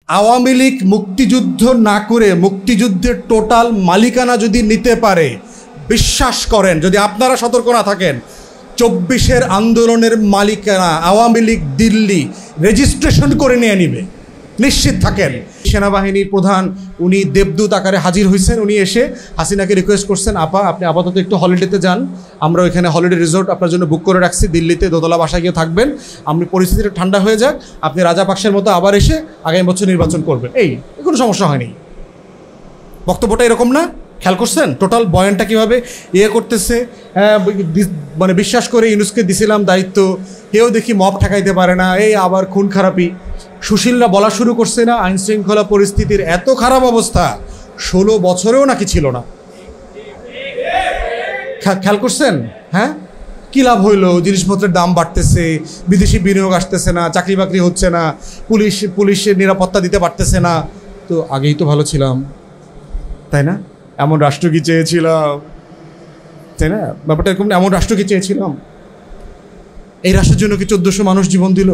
আওয়ামী লীগ মুক্তিযুদ্ধ না করে মুক্তিযুদ্ধের টোটাল মালিকানা যদি নিতে পারে, বিশ্বাস করেন যদি আপনারা সতর্ক না থাকেন, 24-এর আন্দোলনের মালিকানা আওয়ামী লীগ দিল্লি রেজিস্ট্রেশন করে নিয়ে নিবে, নিশ্চিত থাকেন। সেনাবাহিনীর প্রধান উনি দেবদূত আকারে হাজির হয়েছেন। উনি এসে হাসিনাকে রিকোয়েস্ট করছেন, আপা আপনি আপাতত একটু হলিডেতে যান, আমরা ওইখানে হলিডে রিসোর্ট আপনার জন্য বুক করে রাখছি দিল্লিতে, দোতলা বাসায় গিয়ে থাকবেন, আপনি পরিস্থিতিটা ঠান্ডা হয়ে যাক, আপনি রাজাপাকসের মতো আবার এসে আগামী বছর নির্বাচন করবেন। এই কোনো সমস্যা হয়নি। বক্তব্যটা এরকম না? খেয়াল করছেন টোটাল বয়ানটা কীভাবে করতেছে? মানে বিশ্বাস করে ইউনুসকে দিছিলাম দায়িত্ব, কেউ দেখি মব ঠেকাইতে পারে না, এই আবার খুন খারাপি। সুশীলরা বলা শুরু করছে না, আইনশৃঙ্খলা পরিস্থিতির এত খারাপ অবস্থা 16 বছরেও নাকি ছিল না। খেয়াল করছেন? হ্যাঁ, কী লাভ হইলো? জিনিসপত্রের দাম বাড়তেছে, বিদেশি বিনিয়োগ আসতেছে না, চাকরি বাকরি হচ্ছে না, পুলিশের নিরাপত্তা দিতে পারতেছে না। তো আগেই তো ভালো ছিলাম, তাই না? এমন রাষ্ট্র কি চেয়েছিলাম, তাই না? ব্যাপারটা এরকম, এমন রাষ্ট্র কি চেয়েছিলাম? এই রাষ্ট্রের জন্য কি 1400 মানুষ জীবন দিল?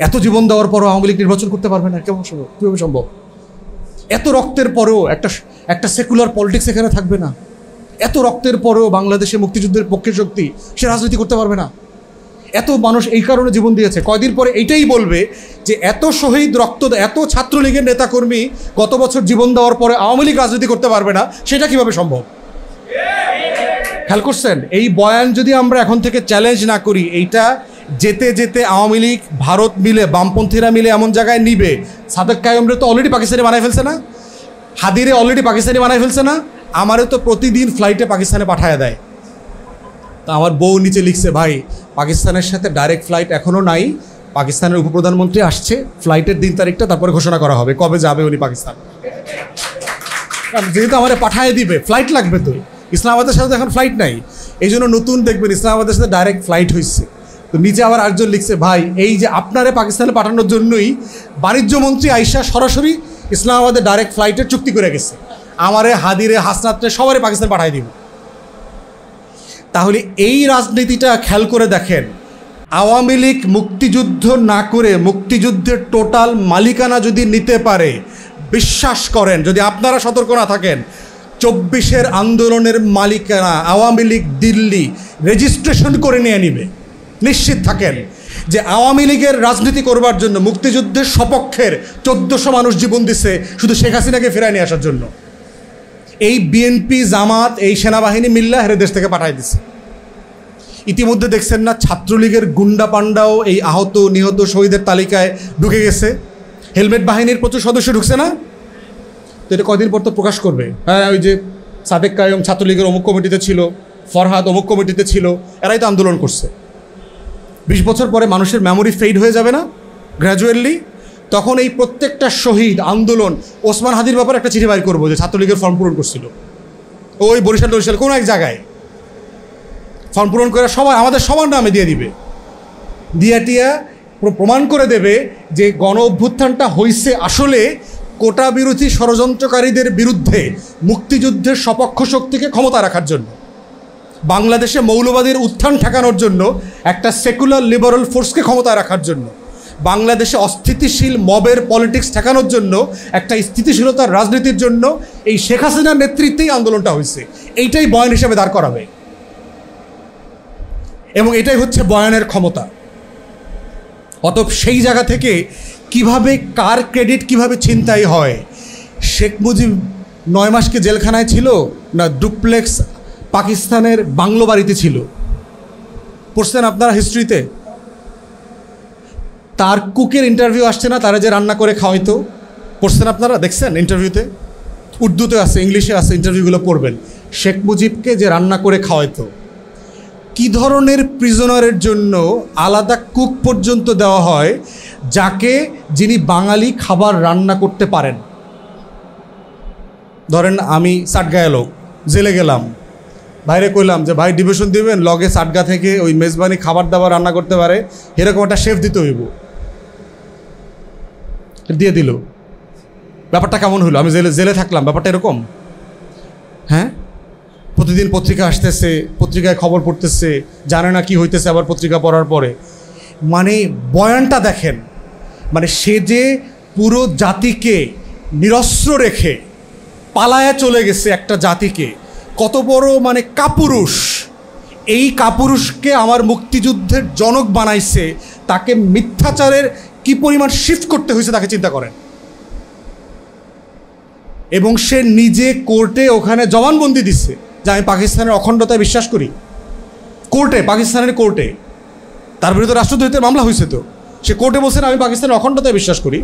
এত জীবন দেওয়ার পরও আওয়ামী লীগ নির্বাচন করতে পারবে না? কেমন সম্ভব? কীভাবে সম্ভব? এত রক্তের পরেও একটা সেকুলার পলিটিক্স এখানে থাকবে না? এত রক্তের পরেও বাংলাদেশে মুক্তিযুদ্ধের পক্ষে শক্তি সে রাজনীতি করতে পারবে না? এত মানুষ এই কারণে জীবন দিয়েছে, কয়দিন পরে এইটাই বলবে যে এত শহীদ রক্ত, এত ছাত্রলীগের নেতাকর্মী গত বছর জীবন দেওয়ার পরে আওয়ামী লীগ রাজনীতি করতে পারবে না, সেটা কিভাবে সম্ভব? খেয়াল করছেন? এই বয়ান যদি আমরা এখন থেকে চ্যালেঞ্জ না করি, এইটা যেতে যেতে আওয়ামী লীগ ভারত মিলে, বামপন্থীরা মিলে এমন জায়গায় নিবে। সাদেক কায়েমরে তো অলরেডি পাকিস্তানি বানায় ফেলছে না? হাদিরে অলরেডি পাকিস্তানি বানায় ফেলছে না? আমারও তো প্রতিদিন ফ্লাইটে পাকিস্তানে পাঠায় দেয়। তা আমার বউ নিচে লিখছে, ভাই পাকিস্তানের সাথে ডাইরেক্ট ফ্লাইট এখনও নাই, পাকিস্তানের উপপ্রধানমন্ত্রী আসছে, ফ্লাইটের দিন তারিখটা তারপরে ঘোষণা করা হবে কবে যাবে উনি পাকিস্তান। যেহেতু আমার পাঠায় দিবে, ফ্লাইট লাগবে, তো ইসলামাবাদের সাথে এখন ফ্লাইট নাই, এই জন্য নতুন দেখবেন ইসলামাবাদের সাথে ডাইরেক্ট ফ্লাইট হয়েছে। তো নিচে আবার আরেকজন লিখছে, ভাই এই যে আপনারে পাকিস্তানে পাঠানোর জন্যই বাণিজ্যমন্ত্রী আইসা সরাসরি ইসলামাবাদে ডাইরেক্ট ফ্লাইটের চুক্তি করে গেছে, আমারে হাদিরে হাসনাত্রে সবারই পাকিস্তান পাঠাই দিব। তাহলে এই রাজনীতিটা খেয়াল করে দেখেন, আওয়ামী লীগ মুক্তিযুদ্ধ না করে মুক্তিযুদ্ধের টোটাল মালিকানা যদি নিতে পারে, বিশ্বাস করেন যদি আপনারা সতর্ক না থাকেন, 24-এর আন্দোলনের মালিকানা আওয়ামী লীগ দিল্লি রেজিস্ট্রেশন করে নিয়ে নিবে, নিশ্চিত থাকেন। যে আওয়ামী লীগের রাজনীতি করবার জন্য মুক্তিযুদ্ধের সপক্ষের 1400 মানুষ জীবন দিচ্ছে শুধু শেখ হাসিনাকে ফেরায় নিয়ে আসার জন্য। এই বিএনপি, জামাত, এই সেনাবাহিনী মিল্লা হেরে দেশ থেকে পাঠাই দিচ্ছে। ইতিমধ্যে দেখছেন না, ছাত্রলীগের গুন্ডা পান্ডাও এই আহত নিহত শহীদের তালিকায় ঢুকে গেছে। হেলমেট বাহিনীর প্রচুর সদস্য ঢুকছে না? তো এটা কদিন পর তো প্রকাশ করবে। হ্যাঁ, ওই যে সাদেক কায়েম ছাত্রলীগের অমুক কমিটিতে ছিল, ফরহাদ অমুক কমিটিতে ছিল, এরাই তো আন্দোলন করছে। 20 বছর পরে মানুষের মেমোরি ফেড হয়ে যাবে না গ্র্যাজুয়ালি? তখন এই প্রত্যেকটা শহীদ আন্দোলন, ওসমান হাদির ব্যাপারে একটা চিঠি বাইর করবো যে ছাত্রলীগের ফর্ম পূরণ করছিল ওই বরিশাল কোনো এক জায়গায়, ফর্ম পূরণ করে সবাই আমাদের সবার নামে দিয়ে দিবে, টিয়া প্রমাণ করে দেবে যে গণ অভ্যুত্থানটা হয়েছে আসলে কোটা বিরোধী ষড়যন্ত্রকারীদের বিরুদ্ধে মুক্তিযুদ্ধের সপক্ষ শক্তিকে ক্ষমতা রাখার জন্য, বাংলাদেশে মৌলবাদীর উত্থান ঠেকানোর জন্য, একটা সেকুলার লিবারাল ফোর্সকে ক্ষমতায় রাখার জন্য, বাংলাদেশে অস্থিতিশীল মবের পলিটিক্স ঠেকানোর জন্য, একটা স্থিতিশীলতার রাজনীতির জন্য এই শেখ হাসিনার নেতৃত্বেই আন্দোলনটা হয়েছে। এইটাই বয়ান হিসেবে দাঁড় করাবে এবং এটাই হচ্ছে বয়ানের ক্ষমতা। অতএব সেই জায়গা থেকে কিভাবে কার ক্রেডিট কিভাবে ছিনতাই হয়, শেখ মুজিব 9 মাসকে জেলখানায় ছিল না ডুপ্লেক্স পাকিস্তানের বাংলো বাড়িতে ছিল? পড়ছেন আপনারা হিস্ট্রিতে? তার কুকের ইন্টারভিউ আসছে না, তারা যে রান্না করে খাওয়াইতো, পড়ছেন আপনারা? দেখছেন ইন্টারভিউতে? উর্দুতে আছে, ইংলিশে আছে, ইন্টারভিউগুলো পড়বেন। শেখ মুজিবকে যে রান্না করে খাওয়াইতো, কী ধরনের প্রিজনারের জন্য আলাদা কুক পর্যন্ত দেওয়া হয় যিনি বাঙালি খাবার রান্না করতে পারেন। ধরেন আমি সাটগাঁয়ে লোক, জেলে গেলাম, বাইরে কইলাম যে ভাই ডিভিশন দিবেন, লগে সাটগা থেকে ওই মেজবানি খাবার দাবার রান্না করতে পারে, এরকম একটা শেফ দিতে হইব, দিয়ে দিল। ব্যাপারটা কেমন হলো? আমি জেলে থাকলাম, ব্যাপারটা এরকম। হ্যাঁ, প্রতিদিন পত্রিকা আসতেছে, পত্রিকায় খবর পড়তেছে, জানে না কি হইতেছে আবার পত্রিকা পড়ার পরে। মানে বয়ানটা দেখেন, মানে সে যে পুরো জাতিকে নিরস্ত্র রেখে পালায়া চলে গেছে একটা জাতিকে, কত বড় মানে কাপুরুষ। এই কাপুরুষকে আমার মুক্তিযুদ্ধের জনক বানাইছে, তাকে মিথ্যাচারের কি পরিমাণ শিফট করতে হয়েছে তাকে চিন্তা করেন। এবং সে নিজে কোর্টে ওখানে জবানবন্দি দিচ্ছে যে আমি পাকিস্তানের অখণ্ডতায় বিশ্বাস করি। কোর্টে, পাকিস্তানের কোর্টে তার বিরুদ্ধে রাষ্ট্রদ্রোহিতার মামলা হয়েছে, তো সে কোর্টে বলছেন আমি পাকিস্তানের অখণ্ডতায় বিশ্বাস করি।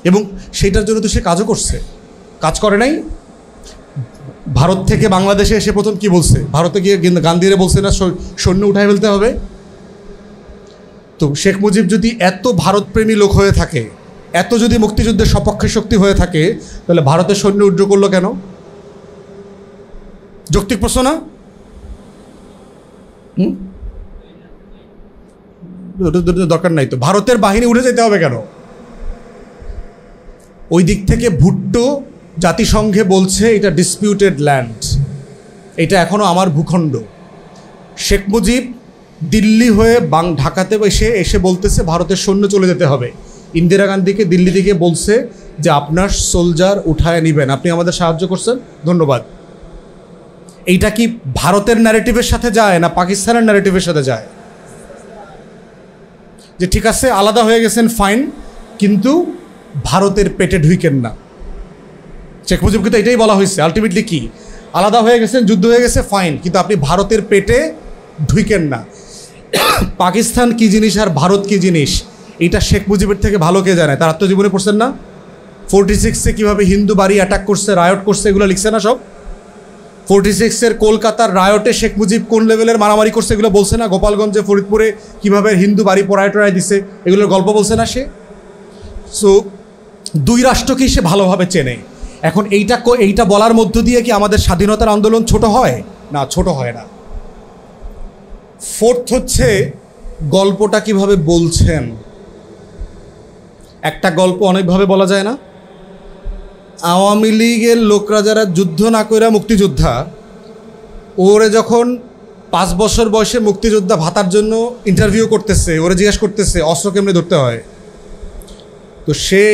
এবং সেইটার জন্য তো সে কাজও করছে, কাজ করে নাই। ভারত থেকে বাংলাদেশে এসে প্রথম কি বলছে, ভারতে গিয়ে গান্ধীরে বলছে না সৈন্য উঠায় ফেলতে হবে। তো শেখ মুজিব যদি এত ভারতপ্রেমী লোক হয়ে থাকে, এত যদি মুক্তিযুদ্ধের সপক্ষে শক্তি হয়ে থাকে, তাহলে ভারতের সৈন্য উড্র করলো কেন? যৌক্তিক প্রশ্ন না? দরকার নাই তো, ভারতের বাহিনী উঠে যেতে হবে কেন? ওই দিক থেকে ভুট্টো জাতিসংঘে বলছে এটা ডিসপিউটেড ল্যান্ড, এটা এখনো আমার ভূখণ্ড। শেখ মুজিব দিল্লি হয়ে ঢাকাতে এসে বলতেছে ভারতের সৈন্য চলে যেতে হবে। ইন্দিরা গান্ধীকে দিল্লি থেকে বলছে যে আপনার সোলজার উঠায় নেবেন, আপনি আমাদের সাহায্য করছেন, ধন্যবাদ। এইটা কি ভারতের ন্যারেটিভের সাথে যায় না পাকিস্তানের ন্যারেটিভের সাথে যায়? যে ঠিক আছে আলাদা হয়ে গেছেন ফাইন, কিন্তু ভারতের পেটে ঢুইকেন না। শেখ মুজিবকে তো এটাই বলা হয়েছে আলটিমেটলি, কি আলাদা হয়ে গেছেন, যুদ্ধ হয়ে গেছে, ফাইন, কিন্তু আপনি ভারতের পেটে ঢুইকেন না। পাকিস্তান কি জিনিস আর ভারত কি জিনিস এটা শেখ মুজিবের থেকে ভালো কে জানে? তার আত্মজীবনে পড়ছেন না? 46-এ কীভাবে হিন্দু বাড়ি অ্যাটাক করছে, রায়ট করছে, এগুলো লিখছে না সব? 46-এর কলকাতার রায়টে শেখ মুজিব কোন লেভেলের মারামারি করছে এগুলো বলছে না? গোপালগঞ্জে, ফরিদপুরে কীভাবে হিন্দু বাড়ি পড়ায় টড়ায় দিছে, এগুলোর গল্প বলছে না সে? সো দুই রাষ্ট্রকেই সে ভালোভাবে চেনে। এখন এইটা বলার মধ্য দিয়ে কি আমাদের স্বাধীনতার আন্দোলন ছোট হয়? না, ছোট হয় না। ফোর্থ হচ্ছে গল্পটা কিভাবে বলছেন। একটা গল্প অনেকভাবে বলা যায় না? আওয়ামী লীগের লোকরা যারা যুদ্ধ না করে মুক্তিযোদ্ধা, ওরে যখন 5 বছর বয়সে মুক্তিযোদ্ধা ভাতার জন্য ইন্টারভিউ করতেছে, ওরে জিজ্ঞেস করতেছে অস্ত্র কেমনে ধরতে হয়, তো সে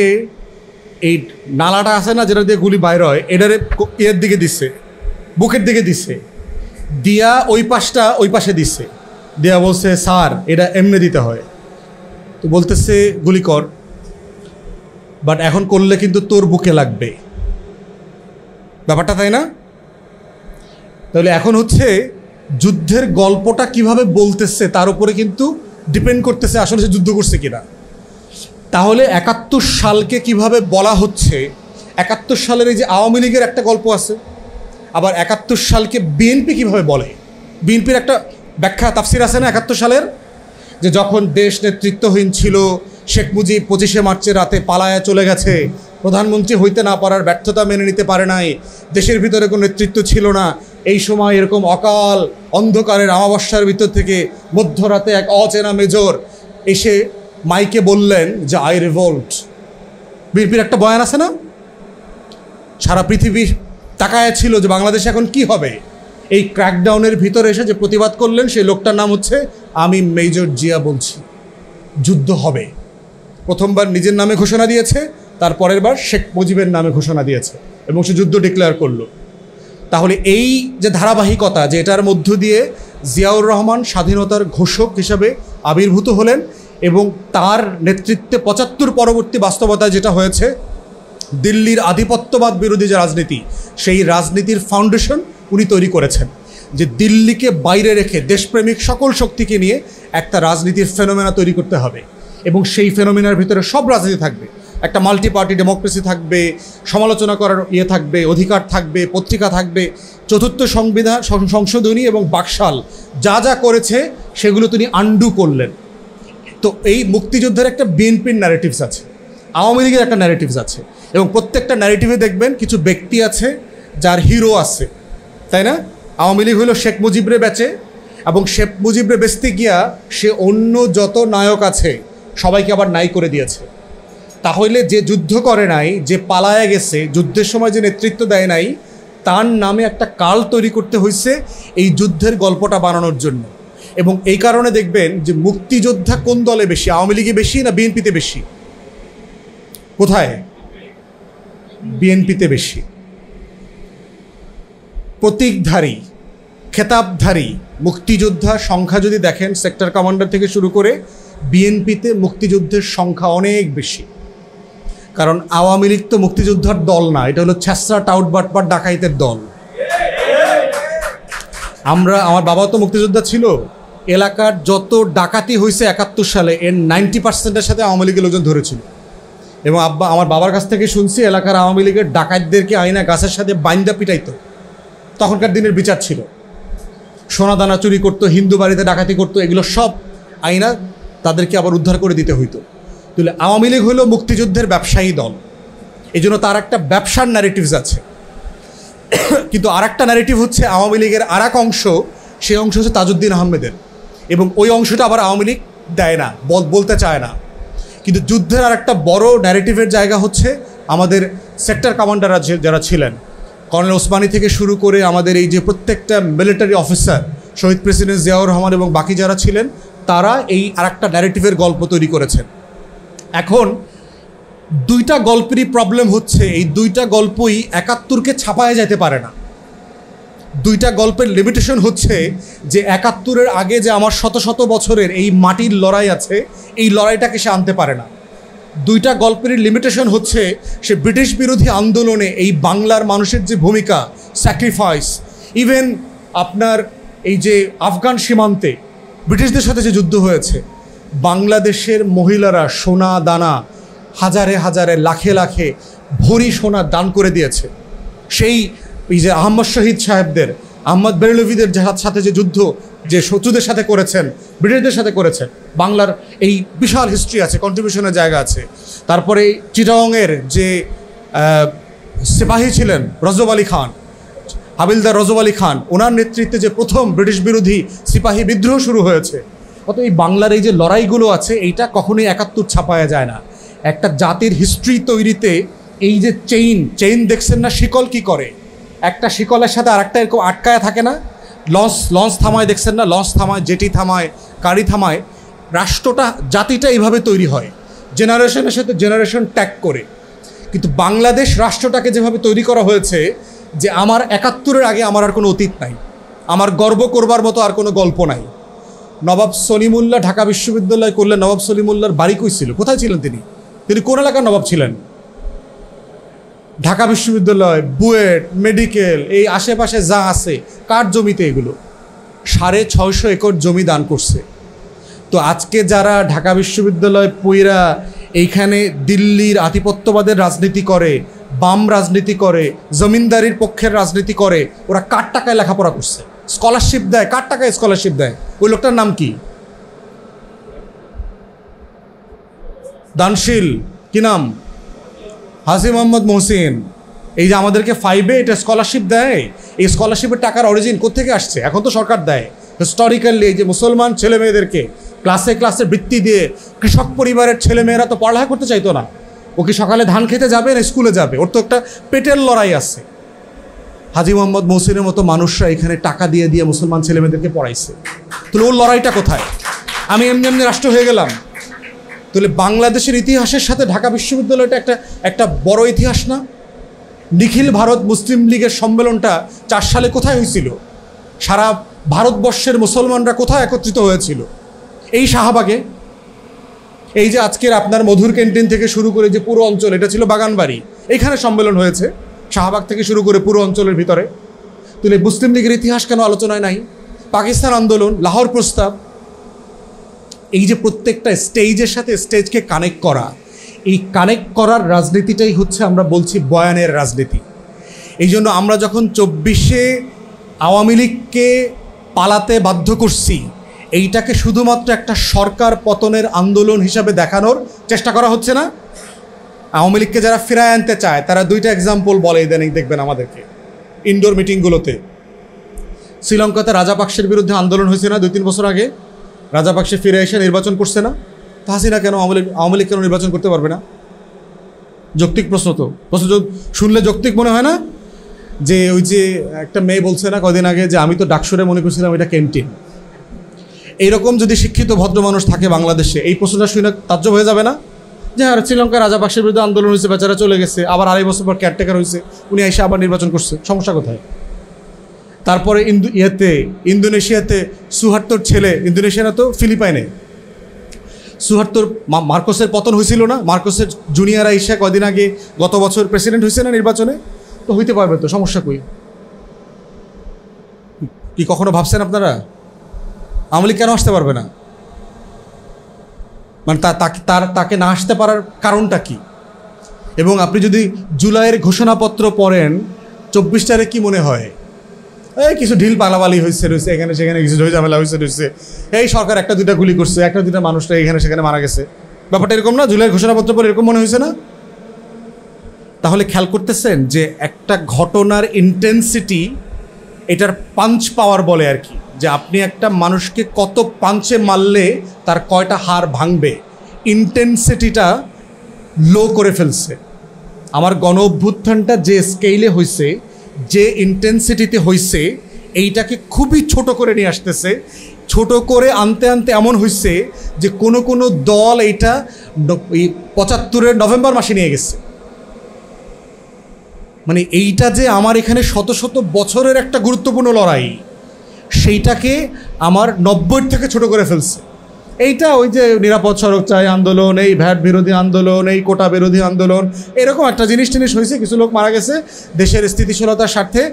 এই নালাটা আছে না যেটা দিয়ে গুলি বাইর হয়, এটারে এর দিকে দিচ্ছে, বুকের দিকে দিচ্ছে, দিয়া ওই পাশটা ওই পাশে দিচ্ছে, দিয়া বলছে স্যার এটা এমনি দিতে হয়। তো বলতেছে গুলি কর, বাট এখন করলে কিন্তু তোর বুকে লাগবে। ব্যাপারটা তাই না? তাহলে এখন হচ্ছে যুদ্ধের গল্পটা কিভাবে বলতেছে তার উপরে কিন্তু ডিপেন্ড করতেছে আসলে সে যুদ্ধ করছে কিনা। তাহলে 71 সালকে কিভাবে বলা হচ্ছে, 71 সালের এই যে আওয়ামী লীগের একটা গল্প আছে, আবার 71 সালকে বিএনপি কিভাবে বলে, বিএনপির একটা ব্যাখ্যা তাফসির আছে না 71 সালের, যে যখন দেশ নেতৃত্বহীন ছিল, শেখ মুজিব 25শে মার্চের রাতে পালায়া চলে গেছে, প্রধানমন্ত্রী হইতে না পারার ব্যর্থতা মেনে নিতে পারে নাই, দেশের ভিতরে কোনো নেতৃত্ব ছিল না, এই সময় এরকম অকাল অন্ধকারের অমাবস্যার ভিতর থেকে মধ্যরাতে এক অচেনা মেজর এসে মাইকে বললেন যে আই রিভোল্ট। বিএনপির একটা বয়ান আছে না, সারা পৃথিবী তাকায় ছিল যে বাংলাদেশে এখন কি হবে। এই ক্র্যাকডাউনের ভিতরে এসে যে প্রতিবাদ করলেন সেই লোকটার নাম হচ্ছে আমি মেজর জিয়া বলছি, যুদ্ধ হবে। প্রথমবার নিজের নামে ঘোষণা দিয়েছে, তার পরের বার শেখ মুজিবের নামে ঘোষণা দিয়েছে এবং সে যুদ্ধ ডিক্লেয়ার করলো। তাহলে এই যে ধারাবাহিকতা, যে এটার মধ্য দিয়ে জিয়াউর রহমান স্বাধীনতার ঘোষক হিসাবে আবির্ভূত হলেন এবং তার নেতৃত্বে 75 পরবর্তী বাস্তবতায় যেটা হয়েছে, দিল্লির আধিপত্যবাদ বিরোধী যে রাজনীতি, সেই রাজনীতির ফাউন্ডেশন উনি তৈরি করেছেন, যে দিল্লিকে বাইরে রেখে দেশপ্রেমিক সকল শক্তিকে নিয়ে একটা রাজনীতির ফেনোমেনা তৈরি করতে হবে এবং সেই ফেনোমেনার ভিতরে সব রাজনীতি থাকবে, একটা মাল্টি পার্টি ডেমোক্রেসি থাকবে, সমালোচনা করার থাকবে, অধিকার থাকবে, পত্রিকা থাকবে, চতুর্থ সংবিধান সংশোধনী এবং বাকশাল যা যা করেছে সেগুলো তিনি আন্ডু করলেন। তো এই মুক্তিযুদ্ধের একটা বিএনপির ন্যারেটিভস আছে, আওয়ামী লীগের একটা ন্যারেটিভস আছে এবং প্রত্যেকটা ন্যারেটিভে দেখবেন কিছু ব্যক্তি আছে যার হিরো আছে, তাই না? আওয়ামী লীগ হলো শেখ মুজিবরে বেচে এবং শেখ মুজিবরে বেচতে গিয়া সে অন্য যত নায়ক আছে সবাইকে আবার নাই করে দিয়েছে। তাহলে যে যুদ্ধ করে নাই, যে পালায়া গেছে, যুদ্ধের সময় যে নেতৃত্ব দেয় নাই, তার নামে একটা কাল তৈরি করতে হয়েছে এই যুদ্ধের গল্পটা বানানোর জন্য। এবং এই কারণে দেখবেন যে মুক্তিযোদ্ধা কোন দলে বেশি, আওয়ামী লীগে বেশি না বিএনপিতে বেশি? কোথায়? বিএনপিতে বেশি। প্রতীকধারী, খেতাবধারী মুক্তিযোদ্ধার সংখ্যা যদি দেখেন, সেক্টর কমান্ডার থেকে শুরু করে বিএনপিতে মুক্তিযুদ্ধের সংখ্যা অনেক বেশি। কারণ আওয়ামী লীগ তো মুক্তিযোদ্ধার দল না, এটা হলো ছ্যাঁচড়া টাউট বাটপার ডাকাইতের দল। আমার বাবা তো মুক্তিযোদ্ধা ছিল। এলাকার যত ডাকাতি হয়েছে 71 সালে, এর 90% সাথে আওয়ামী লীগের লোকজন ধরেছিল। এবং আমার বাবার কাছ থেকে শুনছি, এলাকার আওয়ামী লীগের ডাকাতদেরকে আইনা গাছের সাথে বাইন্দা পিটাইতো। তখনকার দিনের বিচার ছিল। সোনা দানা চুরি করতো, হিন্দু বাড়িতে ডাকাতি করতো, এগুলো সব আইনা তাদেরকে আবার উদ্ধার করে দিতে হইতো। তাহলে আওয়ামী লীগ হলো মুক্তিযুদ্ধের ব্যবসায়ী দল, এই জন্য তার একটা ব্যবসার ন্যারেটিভস আছে। কিন্তু আর একটা ন্যারেটিভ হচ্ছে আওয়ামী লীগের আর এক অংশ, সেই অংশ হচ্ছে তাজউদ্দিন আহমেদের, এবং ওই অংশটা আবার আওয়ামী লীগ দেয় না, বলতে চায় না। কিন্তু যুদ্ধের আর একটা বড় ন্যারেটিভের জায়গা হচ্ছে আমাদের সেক্টর কমান্ডাররা যারা ছিলেন, কর্নেল ওসমানী থেকে শুরু করে আমাদের এই যে প্রত্যেকটা মিলিটারি অফিসার, শহীদ প্রেসিডেন্ট জিয়াউর রহমান এবং বাকি যারা ছিলেন, তারা এই আর একটা ন্যারেটিভের গল্প তৈরি করেছেন। এখন দুইটা গল্পেরই প্রবলেম হচ্ছে, এই দুইটা গল্পই 71কে ছাপায় যেতে পারে না। দুইটা গল্পের লিমিটেশন হচ্ছে যে 71-এর আগে যে আমার শত শত বছরের এই মাটির লড়াই আছে, এই লড়াইটাকে সে আনতে পারে না। দুইটা গল্পেরই লিমিটেশন হচ্ছে সে ব্রিটিশ বিরোধী আন্দোলনে এই বাংলার মানুষের যে ভূমিকা, স্যাক্রিফাইস, ইভেন আপনার এই যে আফগান সীমান্তে ব্রিটিশদের সাথে যে যুদ্ধ হয়েছে, বাংলাদেশের মহিলারা সোনা দানা হাজারে হাজারে লাখে লাখে ভরি সোনা দান করে দিয়েছে। সেই এই যে আহমদ শহীদ সাহেবদের, আহমদ বেরলভিদের সাথে যে যুদ্ধ যে শত্রুদের সাথে করেছেন, ব্রিটিশদের সাথে করেছেন, বাংলার এই বিশাল হিস্ট্রি আছে, কন্ট্রিবিউশনের জায়গা আছে। তারপরে চিটাগংয়ের যে সিপাহী ছিলেন রজব আলী খান, হাবিলদার রজব আলী খান, ওনার নেতৃত্বে যে প্রথম ব্রিটিশ বিরোধী সিপাহী বিদ্রোহ শুরু হয়েছে। অত এই বাংলার এই যে লড়াইগুলো আছে, এইটা কখনোই 71 ছাপায়া যায় না। একটা জাতির হিস্ট্রি তৈরিতে এই যে চেইন দেখছেন না, শিকল কি করে, একটা শিকলের সাথে আরেকটা এরকম আটকায় থাকে না। লঞ্চ থামায় দেখছেন না, লঞ্চ থামায়, জেটি থামায়, গাড়ি থামায়। রাষ্ট্রটা, জাতিটা এইভাবে তৈরি হয়, জেনারেশনের সাথে জেনারেশন ট্যাগ করে। কিন্তু বাংলাদেশ রাষ্ট্রটাকে যেভাবে তৈরি করা হয়েছে যে আমার 71-এর আগে আমার আর কোনো অতীত নাই, আমার গর্ব করবার মতো আর কোনো গল্প নাই। নবাব সলিমুল্লাহ ঢাকা বিশ্ববিদ্যালয় করলেন, নবাব সলিমুল্লাহর বাড়ি কই ছিল, কোথায় ছিলেন তিনি? তিনি কোন এলাকার নবাব ছিলেন? ঢাকা বিশ্ববিদ্যালয়, বুয়েট, মেডিকেল, এই আশেপাশে যা আছে কার জমিতে? এগুলো 650 একর জমি দান করছে। তো আজকে যারা ঢাকা বিশ্ববিদ্যালয় পইরা এইখানে দিল্লির আধিপত্যবাদের রাজনীতি করে, বাম রাজনীতি করে, জমিনদারির পক্ষের রাজনীতি করে, ওরা কার টাকায় লেখাপড়া করছে? স্কলারশিপ দেয়, কার টাকায় স্কলারশিপ দেয়? ওই লোকটার নাম কি? দানশীল, কি নাম? হাজি মোহাম্মদ মহসিন। এই যে আমাদেরকে 5-এ এটা স্কলারশিপ দেয়, এই স্কলারশিপের টাকার অরিজিন কোত্থেকে আসছে? এখন তো সরকার দেয়। হিস্টোরিক্যালি এই যে মুসলমান ছেলে মেয়েদেরকে ক্লাসে ক্লাসে বৃত্তি দিয়ে, কৃষক পরিবারের ছেলে মেয়েরা তো পড়ালেখা করতে চাইতো না। ও কি সকালে ধান খেতে যাবে না স্কুলে যাবে? ওর তো একটা পেটের লড়াই আছে। হাজি মোহাম্মদ মহসিনের মতো মানুষরা এখানে টাকা দিয়ে দিয়ে মুসলমান ছেলে মেয়েদেরকে পড়াইছে। তাহলে ওর লড়াইটা কোথায়? আমি এমনি এমনি রাষ্ট্র হয়ে গেলাম? তাহলে বাংলাদেশের ইতিহাসের সাথে ঢাকা বিশ্ববিদ্যালয়টা একটা বড় ইতিহাস না? নিখিল ভারত মুসলিম লীগের সম্মেলনটা 4 সালে কোথায় হয়েছিল? সারা ভারতবর্ষের মুসলমানরা কোথায় একত্রিত হয়েছিল? এই শাহবাগে। এই যে আজকের আপনার মধুর ক্যান্টিন থেকে শুরু করে যে পুরো অঞ্চল, এটা ছিল বাগানবাড়ি, এইখানে সম্মেলন হয়েছে, শাহবাগ থেকে শুরু করে পুরো অঞ্চলের ভিতরে। তাহলে মুসলিম লীগের ইতিহাস কেন আলোচনায় নাই? পাকিস্তান আন্দোলন, লাহোর প্রস্তাব, এই যে প্রত্যেকটা স্টেজের সাথে স্টেজকে কানেক্ট করা, এই কানেক্ট করার রাজনীতিটাই হচ্ছে আমরা বলছি বয়ানের রাজনীতি। এই জন্য আমরা যখন 24-এ আওয়ামী লীগকে পালাতে বাধ্য করছি, এইটাকে শুধুমাত্র একটা সরকার পতনের আন্দোলন হিসাবে দেখানোর চেষ্টা করা হচ্ছে না। আওয়ামী লীগকে যারা ফিরায় আনতে চায় তারা 2টা এক্সাম্পল বলে ইদানিং দেখবেন আমাদেরকে ইনডোর মিটিংগুলোতে। শ্রীলঙ্কাতে রাজাপাকসের বিরুদ্ধে আন্দোলন হয়েছে না 2-3 বছর আগে? রাজাপাকসে ফিরে এসে নির্বাচন করছে না? তো হাসিনা কেন, আওয়ামী লীগ কেন নির্বাচন করতে পারবে না? যৌক্তিক প্রশ্ন তো। প্রশ্ন শুনলে যৌক্তিক মনে হয় না? যে ওই যে একটা মেয়ে বলছে না কদিন আগে যে আমি তো ডাকসুরে মনে করছিলাম এটা ক্যান্টিন। এইরকম যদি শিক্ষিত ভদ্র মানুষ থাকে বাংলাদেশে, এই প্রশ্নটা শুনে তাজ্জব হয়ে যাবে না? যে আর শ্রীলঙ্কার রাজাপাকসের বিরুদ্ধে আন্দোলন হয়েছে, বেচারা চলে গেছে, আবার 2.5 বছর পর কেয়ারটেকার হয়েছে, উনি এসে আবার নির্বাচন করছে, সমস্যা কোথায়? তারপরে ইন্দোনেশিয়াতে সুহার্তোর ছেলে, ইন্দোনেশিয়া না তো ফিলিপাইনে, সুহার্তোর মার্কোসের পতন হয়েছিল না? মার্কোসের জুনিয়র আইসা কদিন আগে গত বছর প্রেসিডেন্ট হয়েছে না নির্বাচনে? তো হইতে পারবে তো, সমস্যা কই? কি কখনো ভাবছেন আপনারা আওয়ামী লীগ কেন আসতে পারবে না? মানে তাকে না আসতে পারার কারণটা কি? এবং আপনি যদি জুলাইয়ের ঘোষণাপত্র পড়েন, 24 তারিখ কি মনে হয়? এই কিছু ঢিল পালাবালি হয়েছে রয়েছে, এখানে সেখানে কিছু ঝামেলা হয়েছে রয়েছে, এই সরকার 1-2টা গুলি করছে, 1-2টা মানুষটা এখানে সেখানে মারা গেছে, ব্যাপারটা এরকম না? জুলাইয়ের ঘোষণাপত্র পরে এরকম মনে হয়েছে না? তাহলে খেয়াল করতেছেন যে একটা ঘটনার ইন্টেন্সিটি, এটার পাঞ্চ পাওয়ার বলে আর কি, যে আপনি একটা মানুষকে কত পাঞ্চে মারলে তার কয়টা হাড় ভাঙবে, ইন্টেন্সিটিটা লো করে ফেলছে। আমার গণ অভ্যুত্থানটা যে স্কেলে হয়েছে, যে ইন্টেন্সিটিতে হয়েছে, এইটাকে খুবই ছোট করে নিয়ে আসতেছে। ছোট করে আনতে আনতে এমন হয়েছে যে কোনো কোনো দল এইটা 75-এর নভেম্বর মাসে নিয়ে গেছে। মানে এইটা যে আমার এখানে শত শত বছরের একটা গুরুত্বপূর্ণ লড়াই, সেইটাকে আমার 90 থেকে ছোট করে ফেলছে। এইটা ওই যে নিরাপদ সড়ক চাই আন্দোলন, এই ভ্যাট বিরোধী আন্দোলন, এই কোটা বিরোধী আন্দোলন, এরকম একটা জিনিস হয়েছে, কিছু লোক মারা গেছে দেশের স্থিতিশীলতার স্বার্থে।